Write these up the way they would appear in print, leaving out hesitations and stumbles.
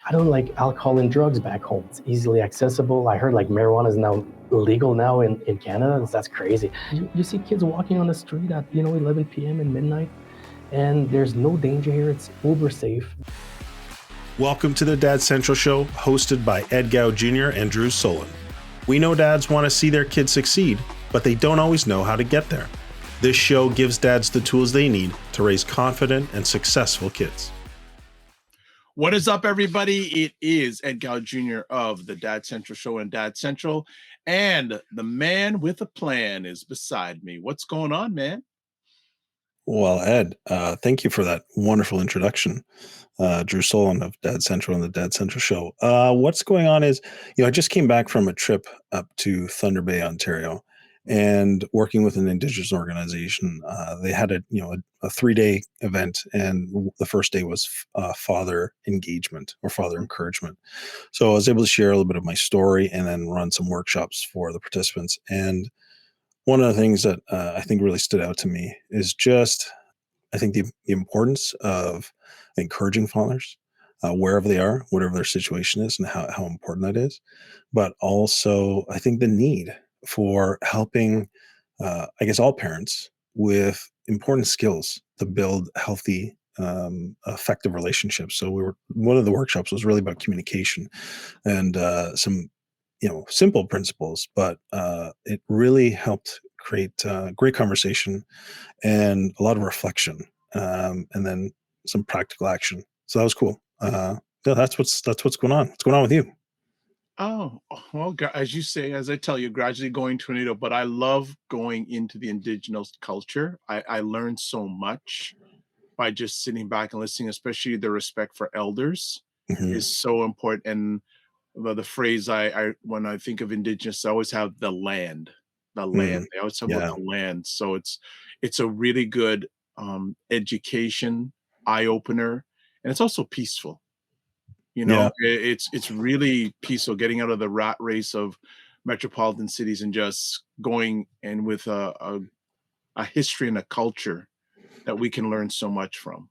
I don't like alcohol and drugs back home. It's easily accessible. I heard like marijuana is now legal now in Canada. That's crazy. You see kids walking on the street at 11 p.m. and midnight, and there's no danger here. It's uber safe. Welcome to the Dad Central Show, hosted by Ed Gow Jr. and Drew Solon. We know dads want to see their kids succeed, but they don't always know how to get there. This show gives dads the tools they need to raise confident and successful kids. What is up, everybody? It is Ed Gow Jr. of the Dad Central Show and Dad Central, and the man with a plan is beside me. What's going on, man? Well, Ed, thank you for that wonderful introduction. Drew Solon of Dad Central and the Dad Central Show. What's going on is, I just came back from a trip up to Thunder Bay, Ontario, and working with an Indigenous organization. They had a 3-day event, and the first day was father engagement or father encouragement. So I was able to share a little bit of my story and then run some workshops for the participants. And one of the things that I think really stood out to me is just, I think the importance of encouraging fathers, wherever they are, whatever their situation is, and how important that is. But also, I think the need for helping, all parents with important skills to build healthy, effective relationships. So one of the workshops was really about communication and some simple principles, but it really helped create great conversation and a lot of reflection, and then some practical action. So that was cool. That's what's going on. What's going on with you? Oh, well, as I tell you, gradually going tornado, but I love going into the Indigenous culture. I learned so much by just sitting back and listening, especially the respect for elders is so important. And the phrase I when I think of Indigenous, I always have the land. They always talk about the land. So it's a really good education, eye opener, and it's also peaceful. It's really peaceful getting out of the rat race of metropolitan cities and just going and with a history and a culture that we can learn so much from.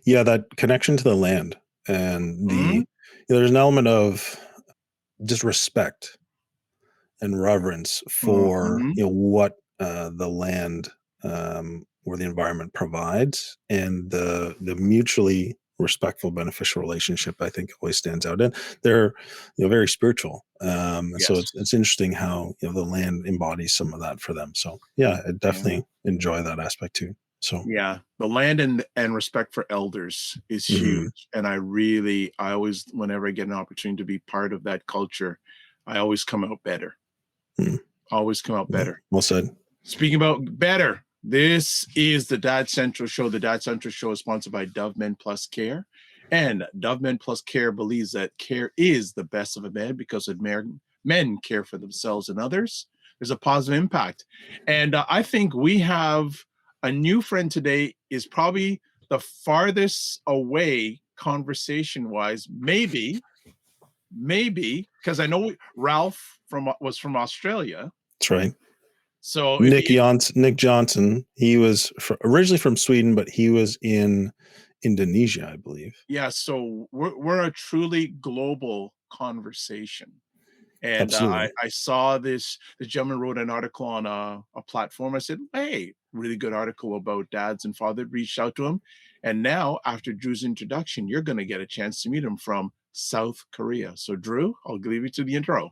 Yeah, that connection to the land and there's an element of just respect and reverence for what the land or the environment provides, and the mutually respectful, beneficial relationship, I think, always stands out. And they're very spiritual. So it's interesting how the land embodies some of that for them. So I definitely enjoy that aspect too. So the land and respect for elders is huge. And I always, whenever I get an opportunity to be part of that culture, I always come out better. Always come out better. Well said. Speaking about better, this is the Dad Central Show. The Dad Central Show is sponsored by Dove Men Plus Care. And Dove Men Plus Care believes that care is the best of a man, because when men care for themselves and others, there's a positive impact. And I think we have a new friend today, is probably the farthest away conversation-wise, maybe, because I know Ralph was from Australia. That's right. So Nick Johnson, he was originally from Sweden, but he was in Indonesia, I believe. Yeah, so we're a truly global conversation. And I saw the gentleman wrote an article on a platform. I said, hey, really good article about dads and father. Reached out to him. And now, after Drew's introduction, you're going to get a chance to meet him from South Korea. So, Drew, I'll leave you to the intro.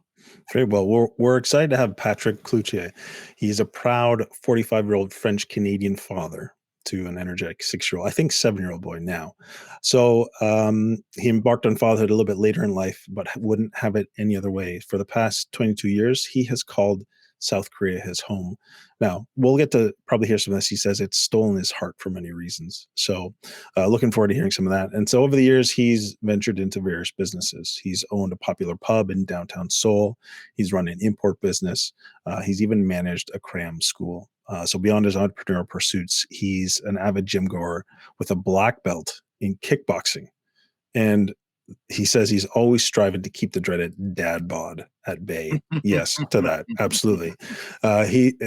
Very well. We're excited to have Patrick Cloutier. He's a proud 45-year-old French-Canadian father to an energetic 6-year-old, I think 7-year-old boy now. So he embarked on fatherhood a little bit later in life, but wouldn't have it any other way. For the past 22 years, he has called South Korea his home. Now, we'll get to probably hear some of this. He says it's stolen his heart for many reasons. So looking forward to hearing some of that. And so over the years, he's ventured into various businesses. He's owned a popular pub in downtown Seoul. He's run an import business. He's even managed a cram school. So beyond his entrepreneurial pursuits, he's an avid gym goer with a black belt in kickboxing. And he says he's always striving to keep the dreaded dad bod at bay. Yes, to that. Absolutely.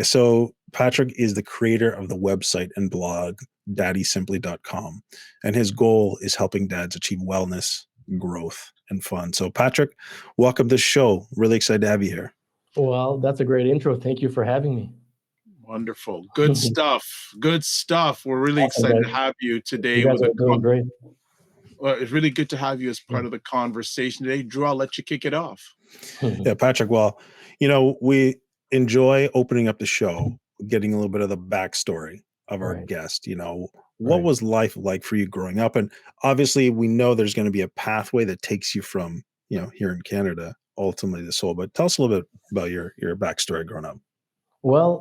So Patrick is the creator of the website and blog daddysimply.com. And his goal is helping dads achieve wellness, growth and fun. So Patrick, welcome to the show. Really excited to have you here. Well, that's a great intro. Thank you for having me. Wonderful. Good stuff. Good stuff. We're really Awesome, excited to guys. have you today. You guys are doing great. It's really good to have you as part of the conversation today. Drew, I'll let you kick it off. Yeah, Patrick. Well, we enjoy opening up the show, getting a little bit of the backstory of our Right. guest. What was life like for you growing up? And obviously, we know there's going to be a pathway that takes you from, here in Canada, ultimately to Seoul. But tell us a little bit about your backstory growing up. Well,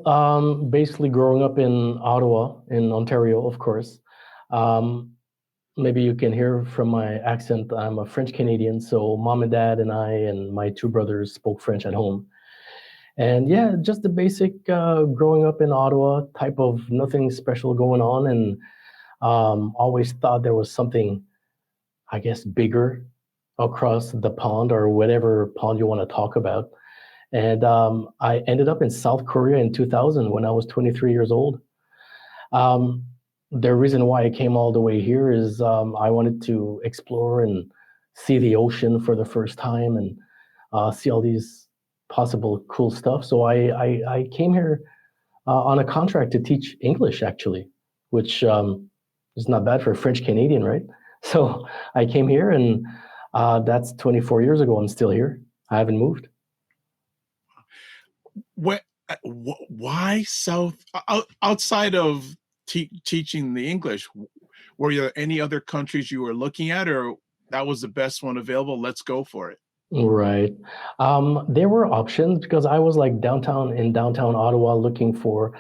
basically growing up in Ottawa, in Ontario, of course. Maybe you can hear from my accent, I'm a French Canadian. So mom and dad and I and my two brothers spoke French at home. And yeah, just the basic growing up in Ottawa type of nothing special going on. And always thought there was something, I guess, bigger across the pond or whatever pond you want to talk about. And I ended up in South Korea in 2000 when I was 23 years old. The reason why I came all the way here is I wanted to explore and see the ocean for the first time and see all these possible cool stuff. So I came here on a contract to teach English, actually, which is not bad for a French Canadian, right? So I came here, and that's 24 years ago. I'm still here. I haven't moved. Why South outside of teaching the English? Were there any other countries you were looking at, or that was the best one available? Let's go for it. Right. There were options because I was like in downtown Ottawa looking for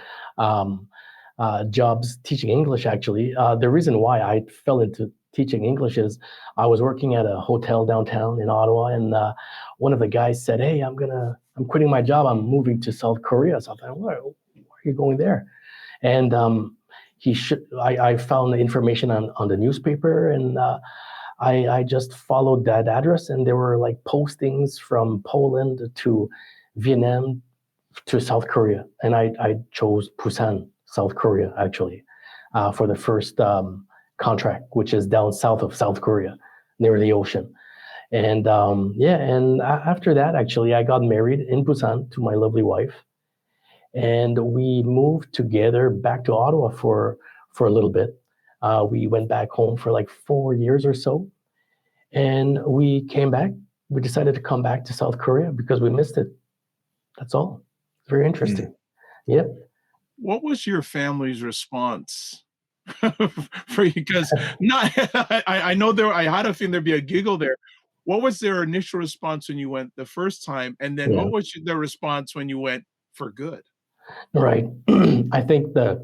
jobs teaching English, actually. The reason why I fell into teaching English is I was working at a hotel downtown in Ottawa, and one of the guys said, "Hey, I'm quitting my job. I'm moving to South Korea." So I thought, why are you going there? And I found the information on the newspaper, and I just followed that address, and there were like postings from Poland to Vietnam to South Korea, and I chose Busan, South Korea, actually, for the first contract, which is down south of South Korea, near the ocean. And after that, actually, I got married in Busan to my lovely wife, and we moved together back to Ottawa for a little bit. We went back home for like 4 years or so, and we came back. We decided to come back to South Korea because we missed it. That's all. It's very interesting. Yep. What was your family's response for you? Because I know I had a feeling there'd be a giggle there. What was their initial response when you went the first time, and then what was their response when you went for good? Right. I think the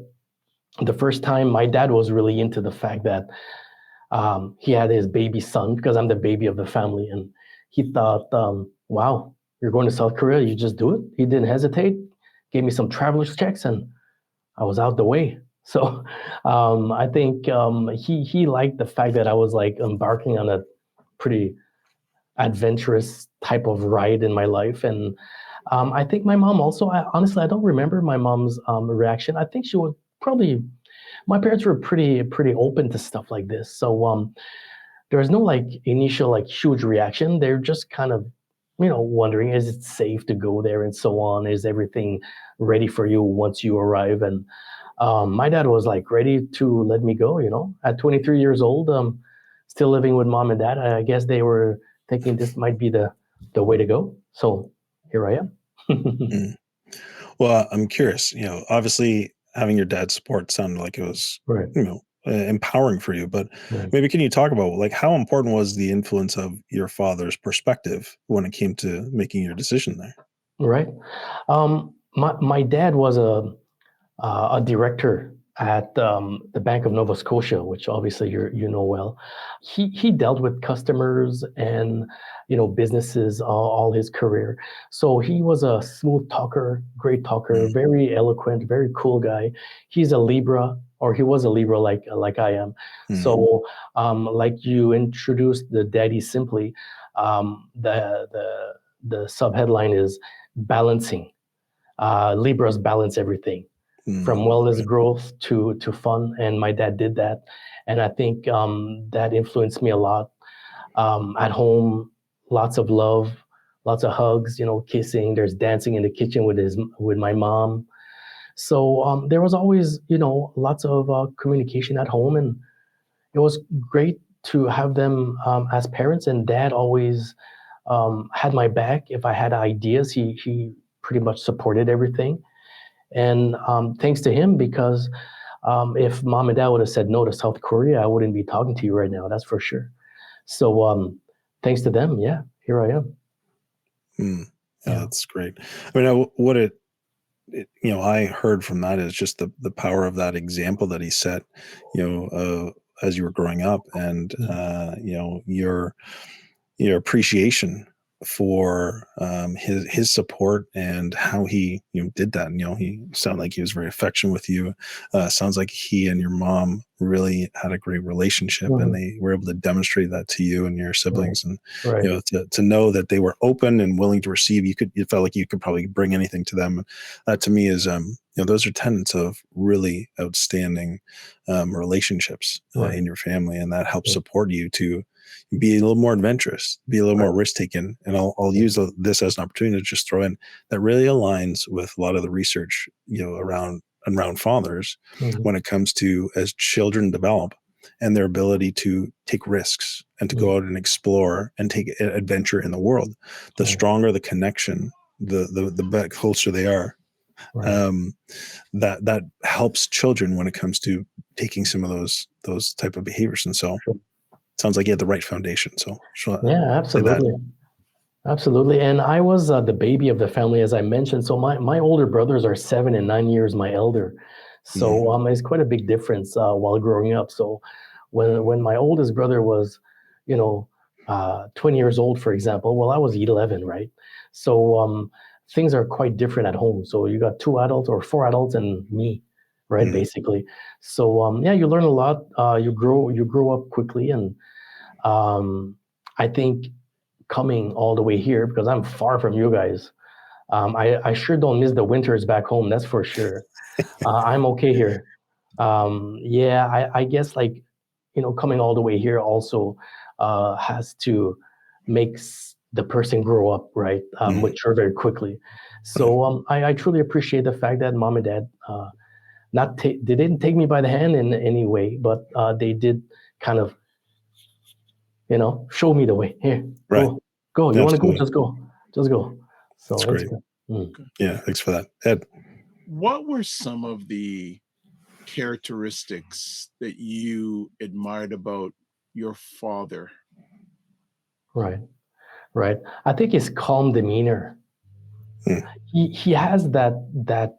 first time my dad was really into the fact that he had his baby son, because I'm the baby of the family, and he thought, wow, you're going to South Korea, you just do it. He didn't hesitate, gave me some traveler's checks, and I was out the way. So I think he liked the fact that I was like embarking on a pretty adventurous type of ride in my life. And I think my mom also, honestly, I don't remember my mom's reaction. I think she would probably, my parents were pretty open to stuff like this. So there was no like initial like huge reaction. They're just kind of, wondering, is it safe to go there and so on? Is everything ready for you once you arrive? And my dad was like ready to let me go, at 23 years old, still living with mom and dad. I guess they were thinking this might be the way to go. So here I am. Well, I'm curious, obviously having your dad's support sounded like it was, Right. Empowering for you, but Right. maybe can you talk about like how important was the influence of your father's perspective when it came to making your decision there? Right. My dad was a director at the Bank of Nova Scotia, which obviously you know well. He dealt with customers and businesses all his career. So he was a smooth talker, great talker, very eloquent, very cool guy. He's a Libra, or he was a Libra like I am. So like you introduced the Daddy Simply, the subheadline is balancing. Libras balance everything, from wellness growth to fun, and my dad did that, and I think that influenced me a lot. At home, lots of love, lots of hugs, kissing. There's dancing in the kitchen with my mom. So there was always, lots of communication at home, and it was great to have them as parents. And dad always had my back. If I had ideas, he pretty much supported everything. And thanks to him, because if mom and dad would have said no to South Korea, I wouldn't be talking to you right now. That's for sure. So thanks to them, yeah, here I am. Yeah, Yeah. that's great. I mean, what I heard from that is just the power of that example that he set, as you were growing up, and your appreciation for his support and how he did that. And he sounded like he was very affectionate with you. Sounds like he and your mom really had a great relationship, and Mhm. they were able to demonstrate that to you and your Right. siblings. And Right. to know that they were open and willing to receive, it felt like you could probably bring anything to them. That to me is those are tenets of really outstanding relationships Right. in your family, and that helps Yeah. support you to be a little more adventurous, be a little Right. more risk taking. And I'll Yeah. use this as an opportunity to just throw in that really aligns with a lot of the research, around fathers Mhm. when it comes to as children develop and their ability to take risks and to Mhm. go out and explore and take adventure in the world. The Right. stronger the connection, the closer they are. Right. Um, that helps children when it comes to taking some of those type of behaviors. And so Sure. sounds like you had the right foundation. So Yeah, say that. absolutely. Absolutely. And I was the baby of the family, as I mentioned. So my older brothers are 7 and 9 years my elder. Mm, So it's quite a big difference while growing up. So when my oldest brother was, you know, 20 years old, for example, well, I was 11, right? So things are quite different at home. So you got two adults or four adults and me, right? mm, Basically. So yeah, you learn a lot. You grow up quickly, and um, I think coming all the way here because I'm far from you guys. I sure don't miss the winters back home. That's for sure. I'm okay here. Yeah, I guess like coming all the way here also has to make the person grow up, right? mm, Mature very quickly. right. So I truly appreciate the fact that mom and dad they didn't take me by the hand in any way, but they did kind of show me the way. Here, Right. go. You want to go? Absolutely. Just go. That's So it's great. good. Mm. Okay. Yeah. Thanks for that. Ed. What were some of the characteristics that you admired about your father? Right, right. I think his calm demeanor. Mm, He has that.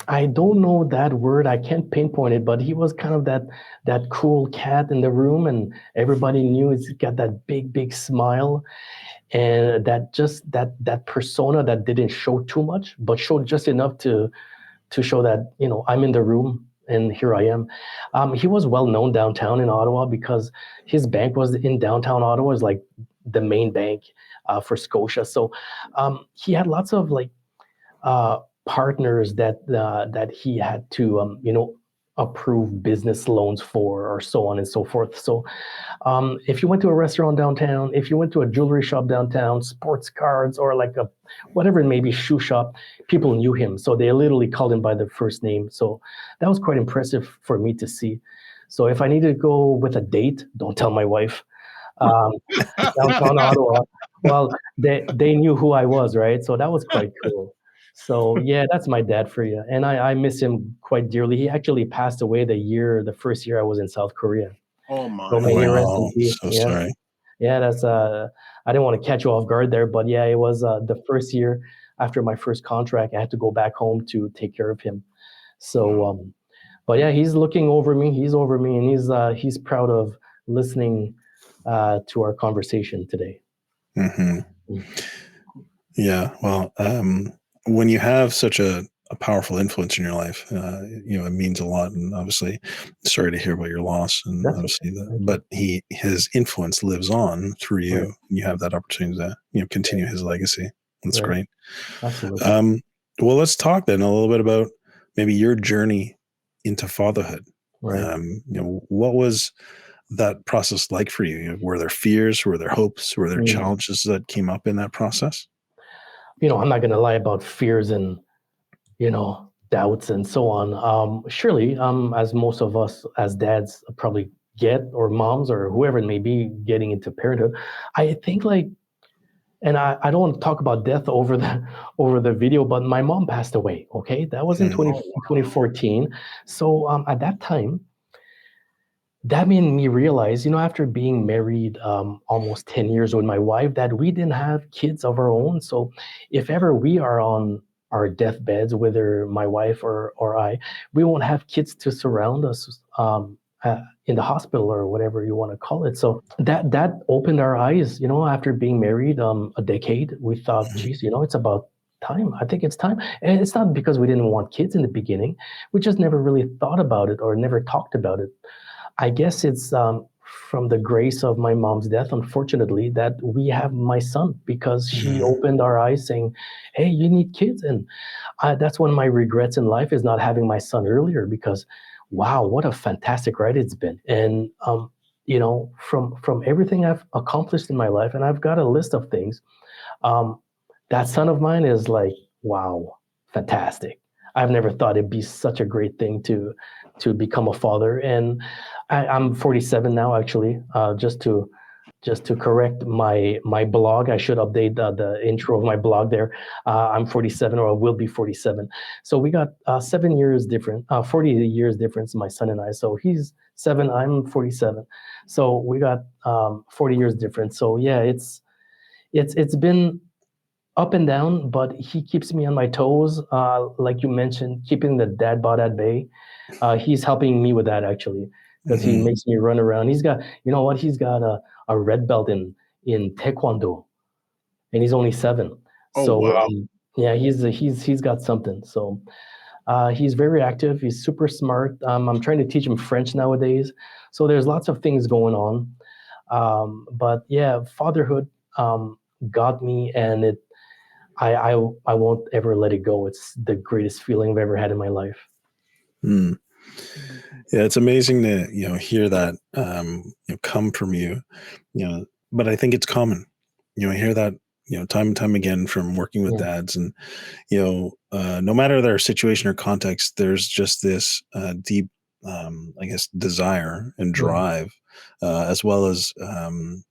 I don't know that word. I can't pinpoint it, but he was kind of that cool cat in the room, and everybody knew he's got that big smile, and that persona that didn't show too much, but showed just enough to show that I'm in the room and here I am. He was well known downtown in Ottawa because his bank was in downtown Ottawa, is like the main bank for Scotia. So he had lots of like partners that he had to approve business loans for, or so on and so forth. So if you went to a restaurant downtown, if you went to a jewelry shop downtown, sports cards, or like a whatever it may be, shoe shop, people knew him. So they literally called him by the first name. So that was quite impressive for me to see. So if I need to go with a date, don't tell my wife. Um, Downtown Ottawa, well, they knew who I was, right? So that was quite cool. So yeah, that's my dad for you, and I miss him quite dearly. He actually passed away the first year I was in South Korea. Oh So my. may he rest in oh, peace. so Yeah, sorry. yeah. That's I didn't want to catch you off guard there, but yeah, it was the first year after my first contract. I had to go back home to take care of him. So, Wow. but yeah, he's looking over me. He's over me, and he's proud of listening to our conversation today. Hmm. Mm. Yeah. Well, when you have such a powerful influence in your life, it means a lot. And obviously, sorry to hear about your loss. And That's okay. obviously, Thank you. but his influence lives on through you, Right, and you have that opportunity to right, continue his legacy. That's right. great. Absolutely. Um, well, let's talk then a little bit about maybe your journey into fatherhood. Right. What was that process like for you? Were there fears? Were there hopes? Were there Mm. challenges that came up in that process? I'm not going to lie about fears and, doubts and so on. Surely, as most of us as dads probably get, or moms or whoever it may be getting into parenthood, I think like, and I don't want to talk about death over the video, but my mom passed away. Okay, that was in Mm, 2014. So at that time, that made me realize, after being married almost 10 years with my wife, that we didn't have kids of our own. So if ever we are on our deathbeds, whether my wife or I, we won't have kids to surround us in the hospital or whatever you want to call it. So that opened our eyes, after being married a decade, we thought, mhm, geez, it's about time. I think it's time. And it's not because we didn't want kids in the beginning. We just never really thought about it or never talked about it. I guess it's from the grace of my mom's death, unfortunately, that we have my son, because she mhm, opened our eyes saying, hey, you need kids. And that's one of my regrets in life, is not having my son earlier, because wow, what a fantastic ride it's been. And, from everything I've accomplished in my life, and I've got a list of things, um, that son of mine is like, wow, fantastic. I've never thought it'd be such a great thing to become a father. And I'm 47 now, actually. Just to correct my blog, I should update the intro of my blog there. I'm 47, or I will be 47. So we got 7 years different, 40 years difference, my son and I. So he's 7, I'm 47. So we got 40 years difference. So yeah, it's been up and down, but he keeps me on my toes. Like you mentioned, keeping the dad bod at bay. He's helping me with that, actually, because he mhm. makes me run around. He's got, you know what? He's got a red belt in Taekwondo, and he's only 7. Oh So wow. yeah, he's got something. So he's very active. He's super smart. I'm trying to teach him French nowadays. So there's lots of things going on. But yeah, fatherhood got me, and I won't ever let it go. It's the greatest feeling I've ever had in my life. Mm. Yeah, it's amazing to hear that come from you, but I think it's common. I hear that time and time again from working with Yeah, dads, and no matter their situation or context, there's just this deep, I guess, desire and yeah, drive, as well as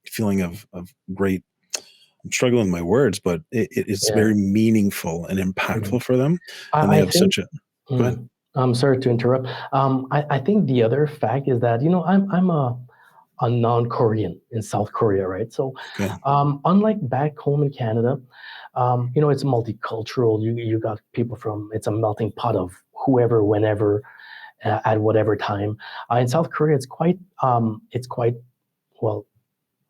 feeling of great. I'm struggling with my words, but it's yeah. very meaningful and Mhm. impactful for them, and they I have think. such a. Go ahead. Mm, I'm sorry to interrupt. I think the other fact is that, I'm a non-Korean in South Korea, right? So Okay. unlike back home in Canada, it's multicultural. You got people from, it's a melting pot of whoever, whenever, at whatever time. In South Korea, it's quite well,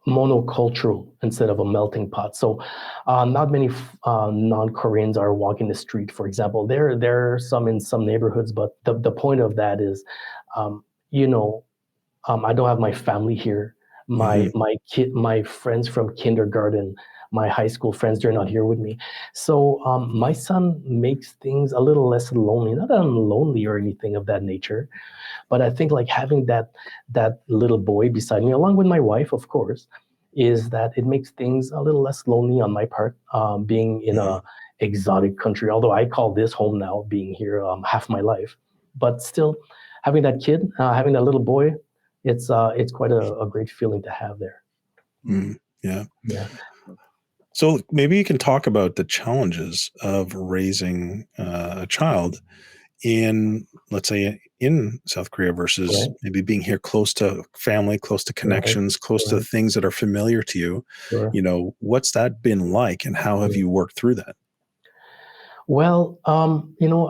monocultural instead of a melting pot. So, not many non-Koreans are walking the street, for example. There are some in some neighborhoods, but the point of that is, um, you know, I don't have my family here. My Hmm. my kid, my friends from kindergarten, my high school friends, they're not here with me. So my son makes things a little less lonely. Not that I'm lonely or anything of that nature, but I think like having that little boy beside me, along with my wife, of course, is that it makes things a little less lonely on my part. Being in Hmm. a exotic country, although I call this home now, being here half my life, but still having that kid, having that little boy, it's quite a great feeling to have there. Hmm. Yeah. Yeah, So maybe you can talk about the challenges of raising a child in, let's say, in South Korea versus right, maybe being here close to family, close to right, connections, close to right, things that are familiar to you. sure. What's that been like, and how have Mm. you worked through that? Well,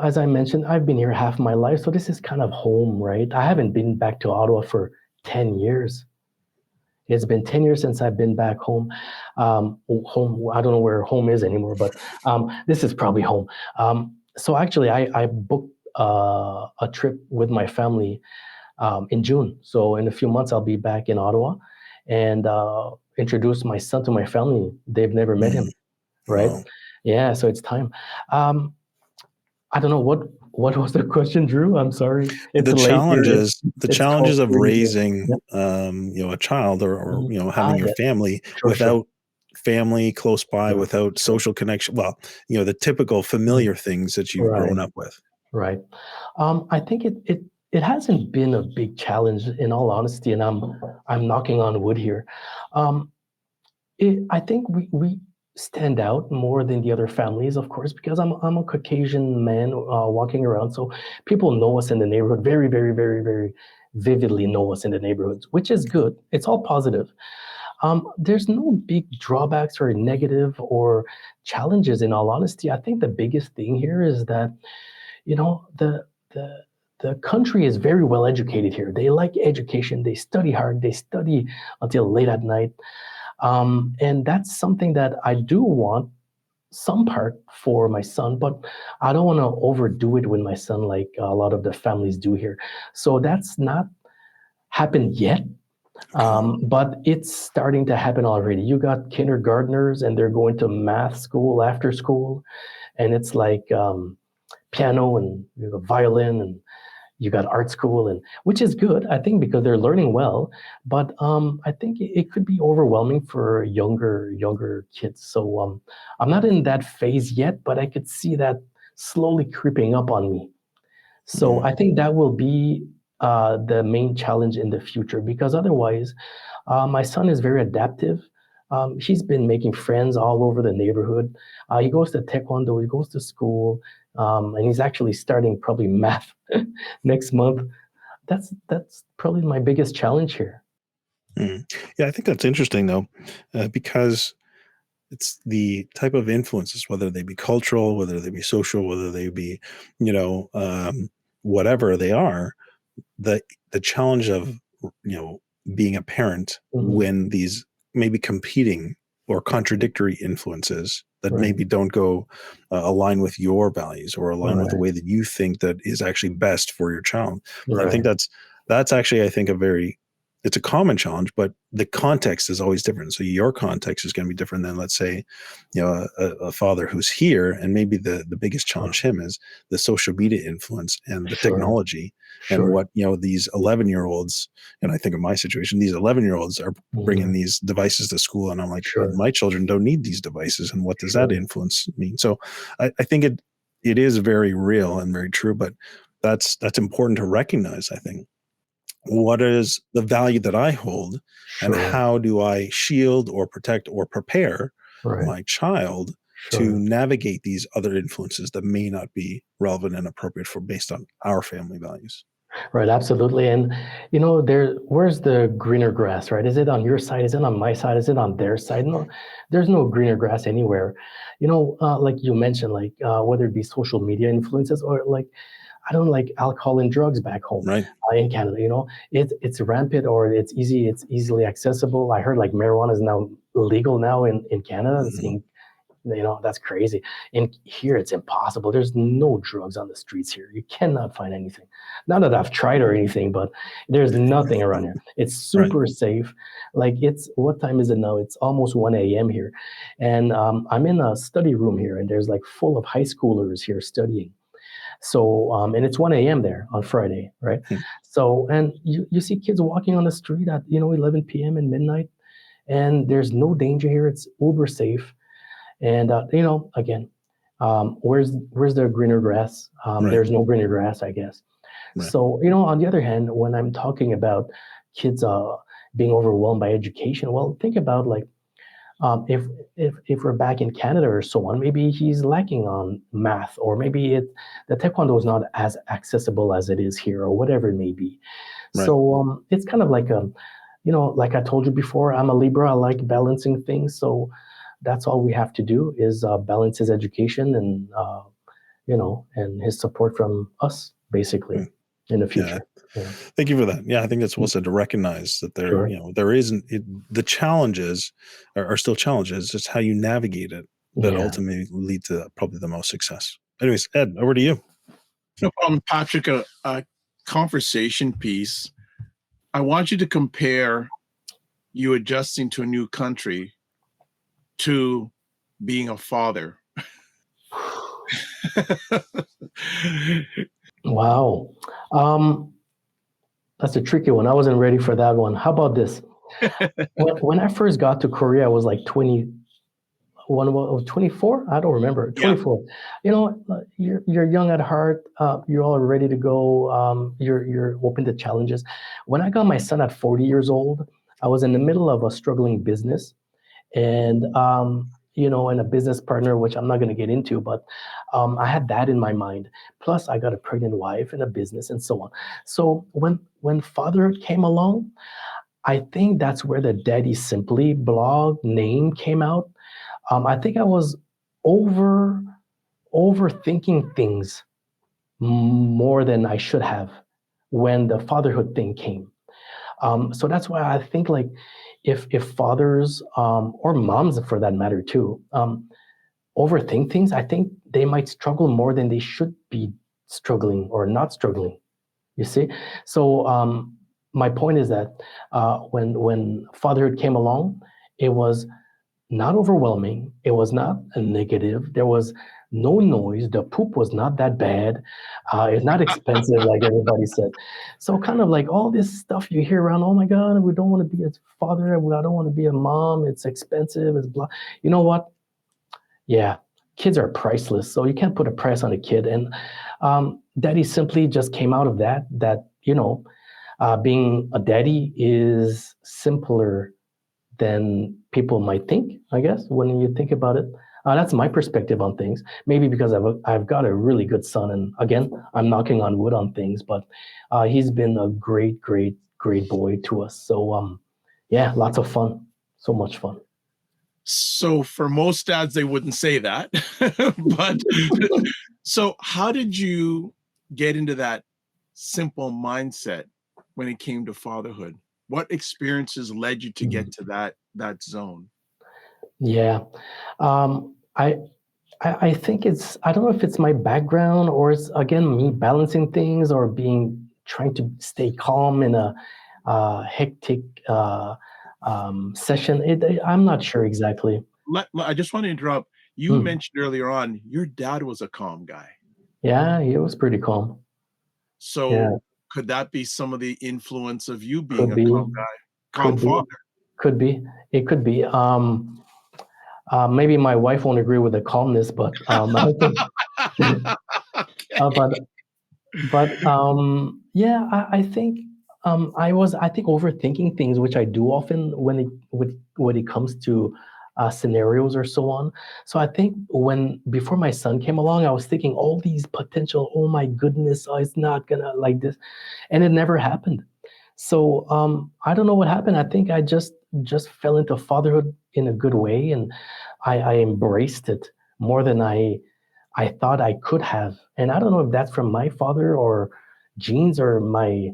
as I mentioned, I've been here half my life, so this is kind of home, right? I haven't been back to Ottawa for 10 years. It's been 10 years since I've been back home. Home, I don't know where home is anymore, but this is probably home. So actually, I booked a trip with my family in June. So in a few months, I'll be back in Ottawa and introduce my son to my family. They've never met Mm, him, right? wow. Yeah, so it's time. Um, I don't know what. What was the question, Drew? I'm sorry. It's The late here. challenges, the It's challenges of 12:30 here. raising, Yep. a child, or Mhm. having your Yeah. family Sure, sure. without family close by, Sure, without sure. social connection. Well, the typical Mhm. familiar things that you've Right, grown up with. right. I think it hasn't been a big challenge, in all honesty, and I'm knocking on wood here. Um, I think we stand out more than the other families, of course, because I'm a Caucasian man walking around, so people know us in the neighborhood very, very, very, very vividly know us in the neighborhoods, which is good. It's all positive. There's no big drawbacks or negative or challenges, in all honesty. I think the biggest thing here is that, you know, the the country is very well educated here. They like education. They study hard. They study until late at night. And that's something that I do want some part for my son, but I don't want to overdo it with my son like a lot of the families do here. So that's not happened yet, Okay. but it's starting to happen already. You got kindergartners and they're going to math school after school, and it's like piano and you know, violin, and you got art school, and which is good, I think, because they're learning well. But I think it could be overwhelming for younger kids. So I'm not in that phase yet, but I could see that slowly creeping up on me. So Mm, I think that will be the main challenge in the future, because otherwise, my son is very adaptive. He's been making friends all over the neighborhood. He goes to taekwondo, he goes to school, and he's actually starting probably math next month. That's probably my biggest challenge here. mm. Yeah, I think that's interesting though, because it's the type of influences, whether they be cultural, whether they be social, whether they be, you know, um, whatever they are, the the challenge of you know being a parent Mhm. when these maybe competing or contradictory influences that Right, maybe don't go align with your values or align with the right, way that you think that is actually best for your child. And I think right. that's actually, I think, a very, it's a common challenge, but the context is always different. So your context is going to be different than, let's say, a father who's here, and maybe the biggest Sure, challenge him is the social media influence and the sure, technology, and sure. what these 11-year-olds, and I think of my situation, these 11-year-olds are bringing Mhm. these devices to school, and I'm like, Sure, my children don't need these devices, and what does that sure. influence mean? So I think it is very real and very true, but that's important to recognize. I think, what is the value that I hold, and Sure, how do I shield or protect or prepare right, my child to sure. navigate these other influences that may not be relevant and appropriate for based on our family values? Right, absolutely. And where's the greener grass, right? Is it on your side? Is it on my side? Is it on their side? No, there's no greener grass anywhere. Like you mentioned, like whether it be social media influences or like I don't like alcohol and drugs back home Right. in Canada. It's rampant or it's easy. It's easily accessible. I heard like marijuana is now legal now in Canada. It's Mhm. in that's crazy. And here it's impossible. There's no drugs on the streets here. You cannot find anything. Not that I've tried or anything, but there's nothing around here. It's Right. super safe. Like it's what time is it now? It's almost 1 a.m. here. And I'm in a study room here, and there's like full of high schoolers here studying. So, and it's 1 a.m. there on Friday, right? Hmm. So, and you see kids walking on the street at 11 p.m. and midnight, and there's no danger here. It's uber safe. And again, where's the greener grass? Right. There's no greener grass, I guess. Right. So on the other hand, when I'm talking about kids being overwhelmed by education, well, think about like if we're back in Canada or so on, maybe he's lacking on math, or maybe the taekwondo is not as accessible as it is here, or whatever it may be. Right. So it's kind of like like I told you before, I'm a Libra. I like balancing things. So that's all we have to do is balance his education and and his support from us basically Hmm. in the Yeah. future. Yeah, Thank you for that. Yeah, I think it's well said to recognize that sure. there isn't the challenges are still challenges. It's how you navigate it that Yeah, ultimately lead to probably the most success. Anyways, Ed, over to you. No problem, Patrick. A conversation piece. I want you to compare you adjusting to a new country to being a father. Wow. Um, that's a tricky one. I wasn't ready for that one. How about this? When I first got to Korea, I was like 24. I don't remember. Yeah. 24. You know, you're young at heart. You're all ready to go. You're open to challenges. When I got my son at 40 years old, I was in the middle of a struggling business, and and a business partner, which I'm not going to get into, but I had that in my mind. Plus, I got a pregnant wife and a business, and so on. So when fatherhood came along, I think that's where the Daddy Simply blog name came out. I think I was over overthinking things more than I should have when the fatherhood thing came. So that's why I think like if fathers or moms for that matter too overthink things, I think they might struggle more than they should be struggling or not struggling. You see, so my point is that when fatherhood came along, it was not overwhelming. It was not a negative. There was no noise. The poop was not that bad. It's not expensive, like everybody said. So, kind of like all this stuff you hear around, oh my God, we don't want to be a father. I don't want to be a mom. It's expensive. It's blah. You know what? Yeah, kids are priceless. So, you can't put a price on a kid. And Daddy Simply just came out of that, being a daddy is simpler than people might think, I guess, when you think about it. That's my perspective on things. Maybe because I've got a really good son. And again, I'm knocking on wood on things, but he's been a great, great, great boy to us. So, yeah, lots of fun. So much fun. So for most dads, they wouldn't say that. But so how did you get into that simple mindset when it came to fatherhood? What experiences led you to get to that zone? Yeah. I think I don't know if it's my background or it's again me balancing things or trying to stay calm in a hectic session. I'm not sure exactly. I just want to interrupt. You Hmm. mentioned earlier on your dad was a calm guy. Yeah, it was pretty calm. Yeah, So could that be some of the influence of you being could a be, calm guy, calm could be, father? could be. It could be. Maybe my wife won't agree with the calmness, but I don't think. Okay. But yeah, I think I think overthinking things, which I do often when it comes to scenarios or so on. So I think when before my son came along, I was thinking all these potential. Oh my goodness, it's not gonna like this, and it never happened. So I don't know what happened. I think I just fell into fatherhood in a good way, and I embraced it more than I thought I could have. And I don't know if that's from my father or genes or my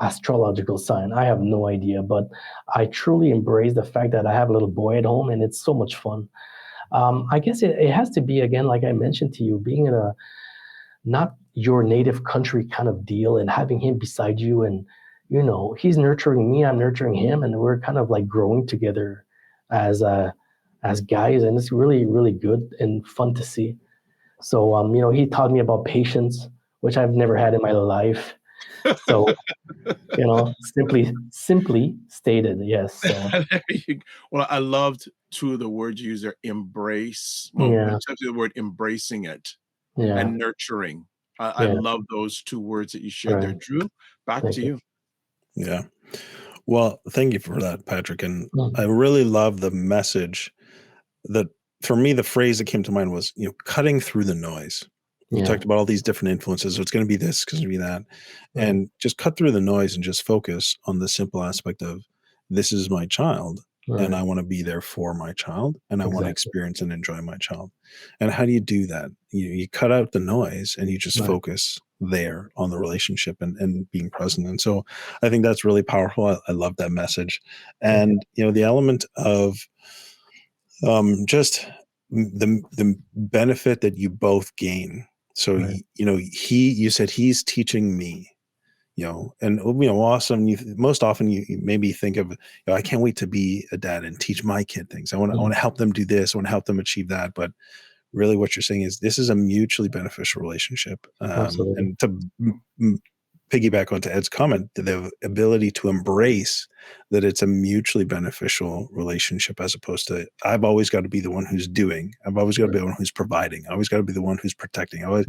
astrological sign. I have no idea, but I truly embrace the fact that I have a little boy at home and it's so much fun. I guess it has to be, again, like I mentioned to you, being in a not your native country kind of deal and having him beside you. And, he's nurturing me, I'm nurturing him, and we're kind of like growing together as, as guys. And it's really, really good and fun to see. So, he taught me about patience, which I've never had in my life. So, simply stated, yes. So, Well, I loved two of the words you used there, embrace. Well, yeah, especially the word embracing it yeah, and nurturing. I yeah, love those two words that you shared there. right. Drew, back Thank to you. you. Yeah. Well, thank you for that, Patrick. And I Mm, really love the message that for me, the phrase that came to mind was, cutting through the noise. You yeah, talked about all these different influences. So it's going to be this, it's going to be that. right, And just cut through the noise and just focus on the simple aspect of this is my child. And right. I want to be there for my child and I want to Exactly. experience and enjoy my child. And how do you do that? You cut out the noise and you just Right. focus there on the relationship and being present. And so I think that's really powerful. I love that message. Thank you. And, the element of just the benefit that you both gain. So Right. you said he's teaching me, and awesome. Most often you maybe think of, I can't wait to be a dad and teach my kid things. I want Mm, to help them do this. I want to help them achieve that. But really what you're saying is this is a mutually beneficial relationship. Absolutely. And to piggyback onto Ed's comment, the ability to embrace that it's a mutually beneficial relationship, as opposed to I've always got to be the one who's doing, I've always got to be the one who's providing, I always got to be the one who's protecting. I always,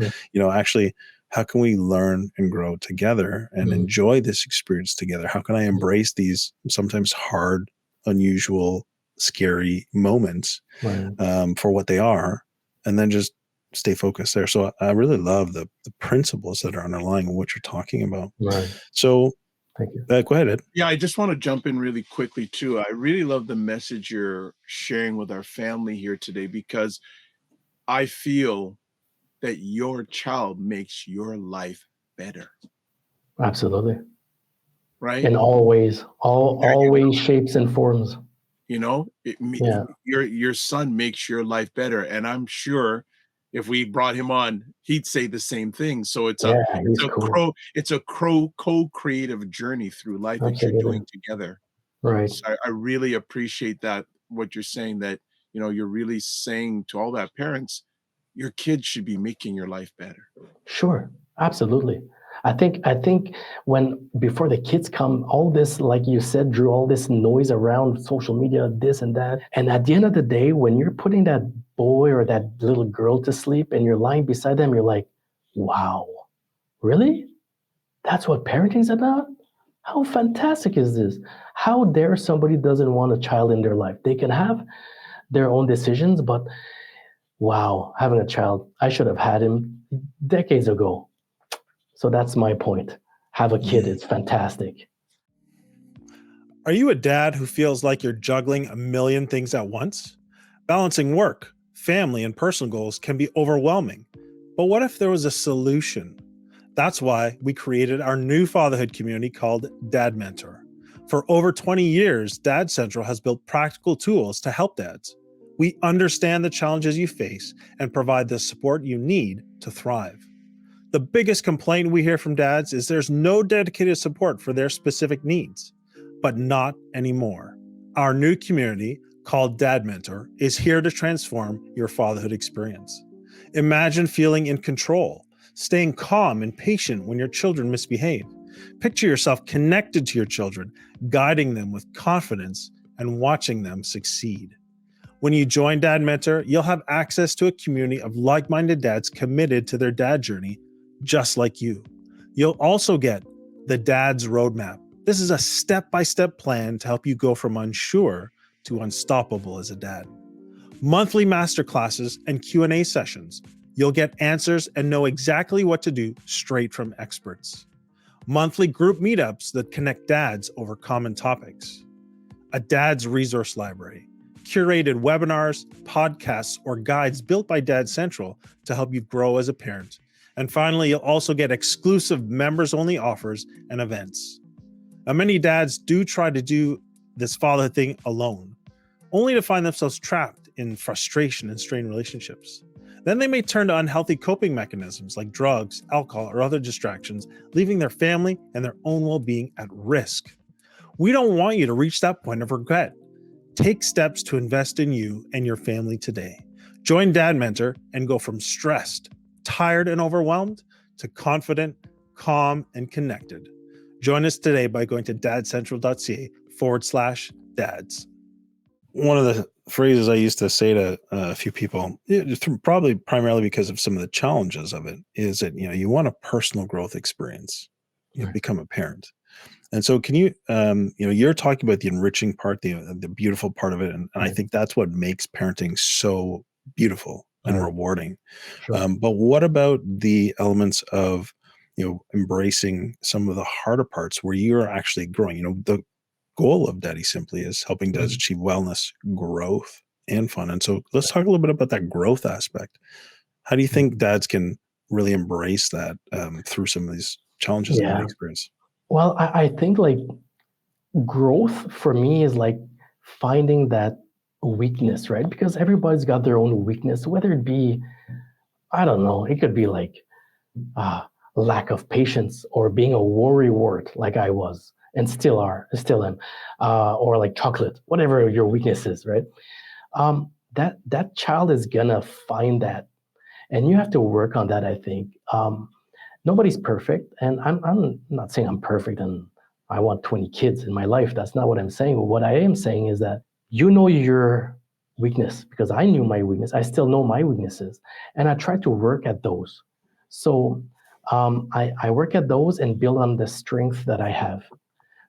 actually, how can we learn and grow together and enjoy this experience together? How can I embrace these sometimes hard, unusual, scary moments for what they are, and then just stay focused there. So I really love the principles that are underlying what you're talking about. Right. So thank you. Go ahead, Ed. Yeah, I just want to jump in really quickly too. I really love the message you're sharing with our family here today, because I feel that your child makes your life better. Absolutely. Right? In all ways, all ways, shapes, and forms. Your son makes your life better, and I'm sure if we brought him on, he'd say the same thing. So it's cool. a co-creative journey through life that you're doing together. Right. So I really appreciate that, what you're saying, that you're really saying to all that parents, your kids should be making your life better. Sure, absolutely. I think when before the kids come, all this, like you said, Drew, all this noise around social media, this and that. And at the end of the day, when you're putting that boy or that little girl to sleep and you're lying beside them, you're like, wow, really? That's what parenting's about? How fantastic is this? How dare somebody doesn't want a child in their life? They can have their own decisions, but wow, having a child, I should have had him decades ago. So that's my point. Have a kid, it's fantastic. Are you a dad who feels like you're juggling a million things at once? Balancing work, family, and personal goals can be overwhelming. But what if there was a solution? That's why we created our new fatherhood community called Dad Mentor. For over 20 years, Dad Central has built practical tools to help dads. We understand the challenges you face and provide the support you need to thrive. The biggest complaint we hear from dads is there's no dedicated support for their specific needs. But not anymore. Our new community, called Dad Mentor, is here to transform your fatherhood experience. Imagine feeling in control, staying calm and patient when your children misbehave. Picture yourself connected to your children, guiding them with confidence and watching them succeed. When you join Dad Mentor, you'll have access to a community of like-minded dads committed to their dad journey, just like you. You'll also get the Dad's Roadmap. This is a step-by-step plan to help you go from unsure to unstoppable as a dad. Monthly masterclasses and Q&A sessions. You'll get answers and know exactly what to do straight from experts. Monthly group meetups that connect dads over common topics. A dad's resource library. Curated webinars, podcasts, or guides built by Dad Central to help you grow as a parent. And finally, you'll also get exclusive members-only offers and events. Now, many dads do try to do this fatherhood thing alone, only to find themselves trapped in frustration and strained relationships. Then they may turn to unhealthy coping mechanisms like drugs, alcohol, or other distractions, leaving their family and their own well-being at risk. We don't want you to reach that point of regret. Take steps to invest in you and your family today. Join Dad Mentor and go from stressed, tired, and overwhelmed to confident, calm, and connected. Join us today by going to dadcentral.ca/dads. One of the phrases I used to say to a few people, probably primarily because of some of the challenges of it, is that you want a personal growth experience. You become a parent. And so can you, you're talking about the enriching part, the beautiful part of it. And I think that's what makes parenting so beautiful and rewarding. Sure. But what about the elements of, embracing some of the harder parts where you're actually growing? The goal of Daddy Simply is helping dads achieve wellness, growth, and fun. And so let's talk a little bit about that growth aspect. How do you think dads can really embrace that through some of these challenges that they experience? Well, I think like growth for me is like finding that weakness, right? Because everybody's got their own weakness, whether it be, I don't know, it could be like lack of patience or being a worrywart like I was and still am, or like chocolate, whatever your weakness is, right? that child is gonna find that, and you have to work on that. I think nobody's perfect, and I'm not saying I'm perfect and I want 20 kids in my life. That's not what I'm saying. But what I am saying is that you know your weakness, because I knew my weakness. I still know my weaknesses, and I try to work at those. So I work at those and build on the strength that I have.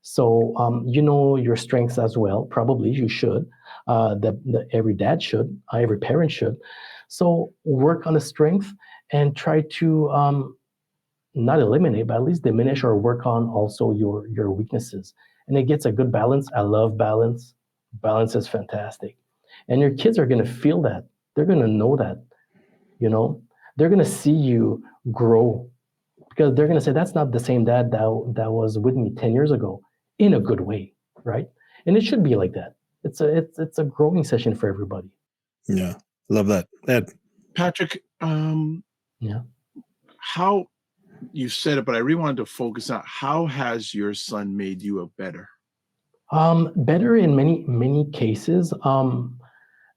So you know your strengths as well. Probably you should. Every dad should. Every parent should. So work on the strength and try to not eliminate, but at least diminish or work on also your weaknesses. And it gets a good balance. I love balance. Balance is fantastic, and your kids are gonna feel that. They're gonna know that. You know, they're gonna see you grow, because they're going to say that's not the same dad that was with me 10 years ago, in a good way, right? And it should be like that. It's a growing session for everybody. Yeah, love that, Ed. Patrick, Yeah. how you said it, but I really wanted to focus on how has your son made you a better? Better in many cases.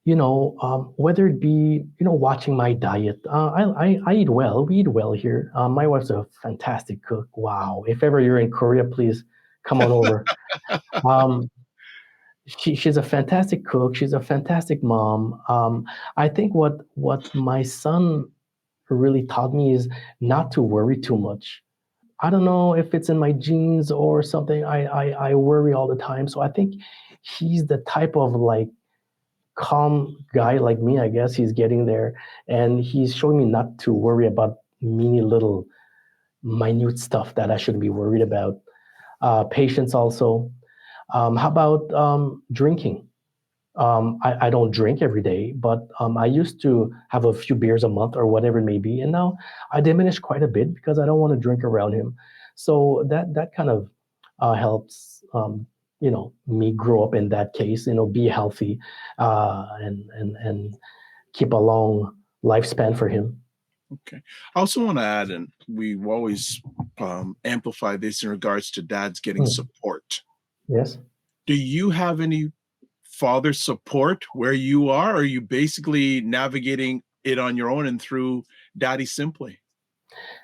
Whether it be watching my diet. I eat well. We eat well here. My wife's a fantastic cook. Wow! If ever you're in Korea, please come on over. Um, she's a fantastic cook. She's a fantastic mom. I think what my son really taught me is not to worry too much. I don't know if it's in my genes or something. I worry all the time. So I think he's the type of like calm guy like me. I guess he's getting there, and he's showing me not to worry about many little minute stuff that I shouldn't be worried about. Patience also. How about drinking? I don't drink every day, but I used to have a few beers a month or whatever it may be, and now I diminish quite a bit because I don't want to drink around him. So that kind of helps, me grow up in that case. Be healthy, and keep a long lifespan for him. Okay. I also want to add, and we always amplify this in regards to dads getting Mm, support. yes. Do you have any father support where you are? Or are you basically navigating it on your own and through Daddy Simply?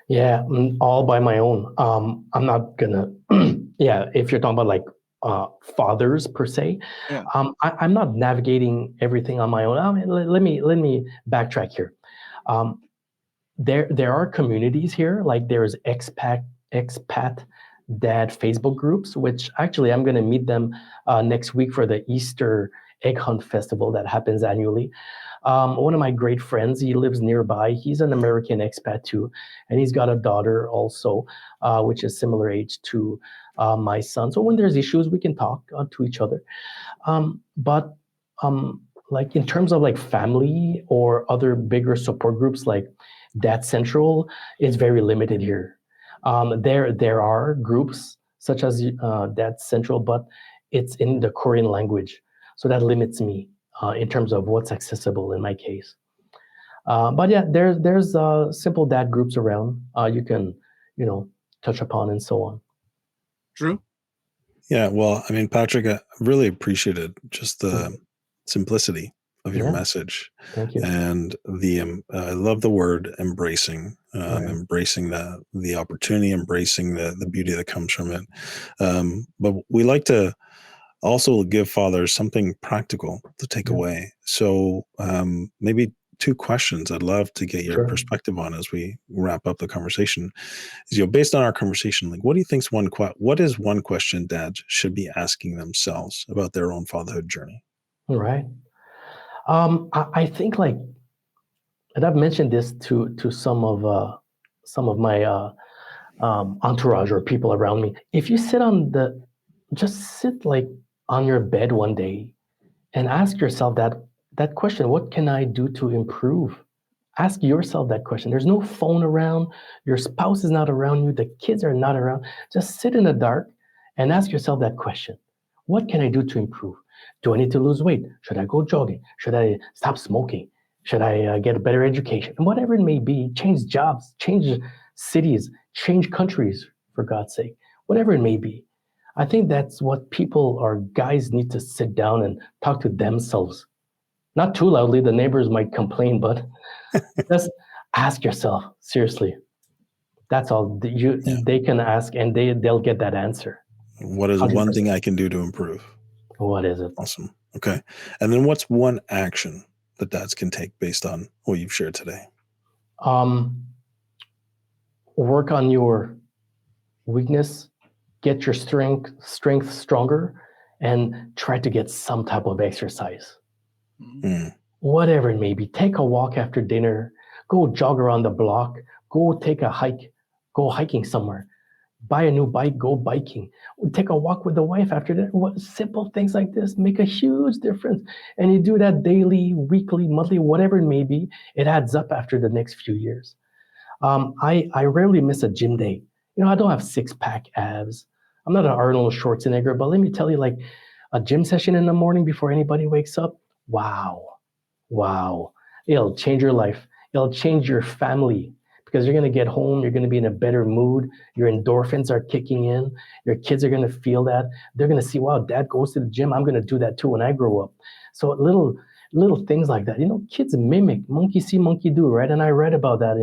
Yeah, all by my own. I'm not gonna. Yeah, if you're talking about like fathers per se, Yeah. I'm not navigating everything on my own. I mean, let me backtrack here. Um, there are communities here, like there's expat dad Facebook groups, which actually I'm gonna meet them next week for the Easter egg hunt festival that happens annually. One of my great friends, he lives nearby. He's an American expat too, and he's got a daughter also, which is similar age to my son. So when there's issues, we can talk to each other. But like in terms of like family or other bigger support groups like Dad Central, is very limited here. There are groups such as Dad Central, but it's in the Korean language, so that limits me in terms of what's accessible in my case. But yeah, there's simple dad groups around you can touch upon and so on. Drew? Yeah, well, I mean, Patrick, I really appreciated just the Mm. simplicity of your Yeah, message, thank you. and I love the word embracing, Right, embracing the opportunity, embracing the beauty that comes from it. But we like to also give fathers something practical to take yeah, away. So maybe two questions I'd love to get your sure. perspective on as we wrap up the conversation is, based on our conversation, like, what do you think's what is one question dads should be asking themselves about their own fatherhood journey? All right. I think like, and I've mentioned this to some of my entourage or people around me. If you just sit like on your bed one day and ask yourself that question: what can I do to improve? Ask yourself that question. There's no phone around. Your spouse is not around you. The kids are not around. Just sit in the dark and ask yourself that question. What can I do to improve? Do I need to lose weight? Should I go jogging? Should I stop smoking? Should I get a better education? And whatever it may be, change jobs, change cities, change countries, for God's sake, whatever it may be. I think that's what people or guys need to sit down and talk to themselves Not too loudly, the neighbors might complain, but just ask yourself, seriously. That's all. They can ask and they'll get that answer. What is one thing I can do to improve? What is it? Awesome. Okay. And then what's one action that dads can take based on what you've shared today? Work on your weakness, get your strength stronger, and try to get some type of exercise. Whatever it may be. Take a walk after dinner, go jog around the block, go take a hike, go hiking somewhere, buy a new bike, go biking, take a walk with the wife after dinner. Simple things like this make a huge difference. And you do that daily, weekly, monthly, whatever it may be, it adds up after the next few years. I rarely miss a gym day. I don't have six-pack abs. I'm not an Arnold Schwarzenegger, but let me tell you, like a gym session in the morning before anybody wakes up, wow. It'll change your life. It'll change your family because you're going to get home. You're going to be in a better mood. Your endorphins are kicking in. Your kids are going to feel that. They're going to see, wow, dad goes to the gym. I'm going to do that too when I grow up. So little things like that. Kids mimic, monkey see, monkey do, right? And I read about that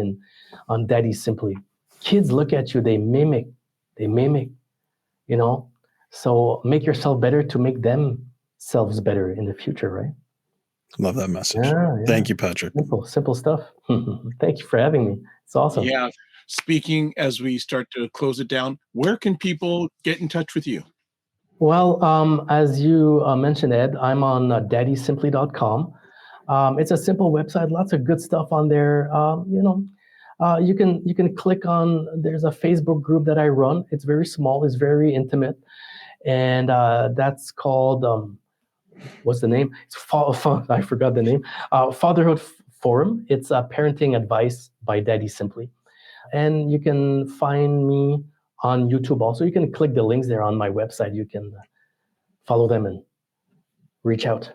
on Daddy Simply. Kids look at you, they mimic, So make yourself better to make themselves better in the future, right? Love that message. Yeah. Thank you, Patrick. Simple stuff. Thank you for having me. It's awesome. Yeah. Speaking as we start to close it down, where can people get in touch with you? Well, as you mentioned, Ed, I'm on daddysimply.com. It's a simple website, lots of good stuff on there. You can click on, there's a Facebook group that I run. It's very small, it's very intimate. And that's called, what's the name? I forgot the name. Fatherhood Forum. It's parenting advice by Daddy Simply. And you can find me on YouTube also. You can click the links there on my website. You can follow them and reach out.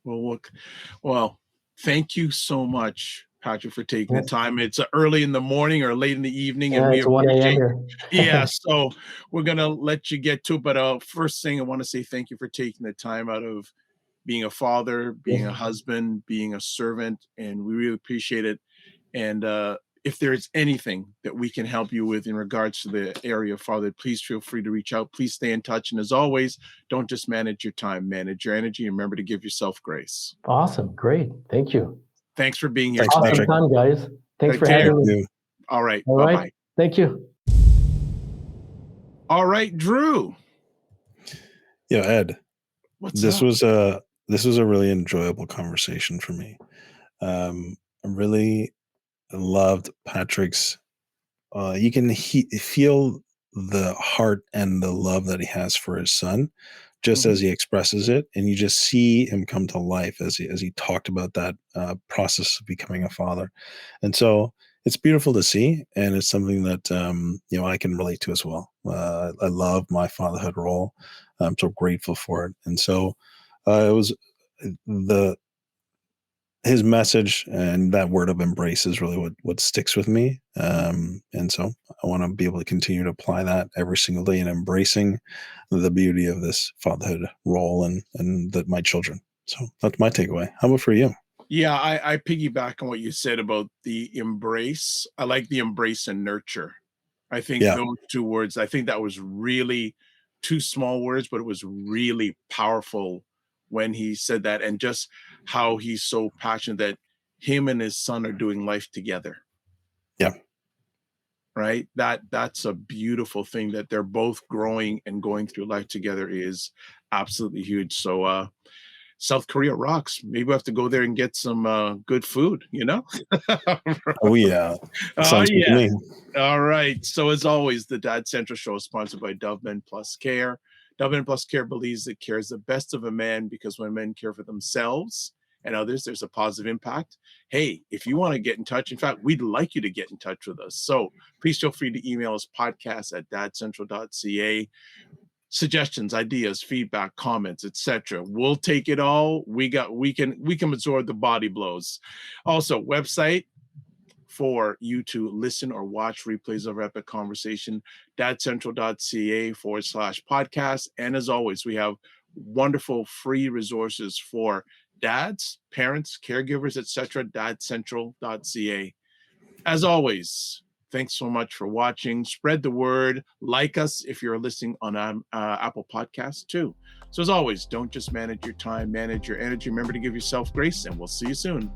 Well, thank you so much, Patrick, for taking the time. It's early in the morning or late in the evening, and we it's 1 a.m. here. So we're gonna let you get to it. But first thing, I want to say thank you for taking the time out of being a father, being a husband, being a servant, and we really appreciate it. And if there's anything that we can help you with in regards to the area of fatherhood, please feel free to reach out. Please stay in touch. And as always, don't just manage your time, manage your energy, and remember to give yourself grace. Awesome. Great. Thank you. Thanks for being here. Thanks, awesome Patrick. time, guys. Thanks for having me. All right. All Bye-bye. right. Thank you. All right, Drew. Yeah, Ed. This was a really enjoyable conversation for me. I really loved Patrick's. You can feel the heart and the love that he has for his son, just as he expresses it, and you just see him come to life as he talked about that process of becoming a father. And so it's beautiful to see, and it's something that I can relate to as well. I love my fatherhood role. I'm so grateful for it, and so it was his message and that word of embrace is really what sticks with me. And so I want to be able to continue to apply that every single day and embracing the beauty of this fatherhood role and my children. So that's my takeaway. How about for you? Yeah, I piggyback on what you said about the embrace. I like the embrace and nurture. I think those two words, I think that was really two small words, but it was really powerful when he said that, and just how he's so passionate that him and his son are doing life together. Yeah. Right. That's a beautiful thing, that they're both growing and going through life together is absolutely huge. So South Korea rocks. Maybe we have to go there and get some good food, Oh yeah. Sounds good to me. All right. So as always, the Dad Central Show is sponsored by Dove Men Plus Care. Dove Men Plus Care believes that care is the best of a man, because when men care for themselves and others, there's a positive impact. Hey, if you want to get in touch, in fact, we'd like you to get in touch with us. So please feel free to email us podcast@dadcentral.ca. Suggestions, ideas, feedback, comments, etc. We'll take it all. We can absorb the body blows. Also, website for you to listen or watch replays of our epic conversation, dadcentral.ca/podcast. And as always, we have wonderful free resources for dads, parents, caregivers, etc. dadcentral.ca. As always, thanks so much for watching. Spread the word. Like us if you're listening on Apple Podcasts too. So as always, don't just manage your time, manage your energy. Remember to give yourself grace, and we'll see you soon.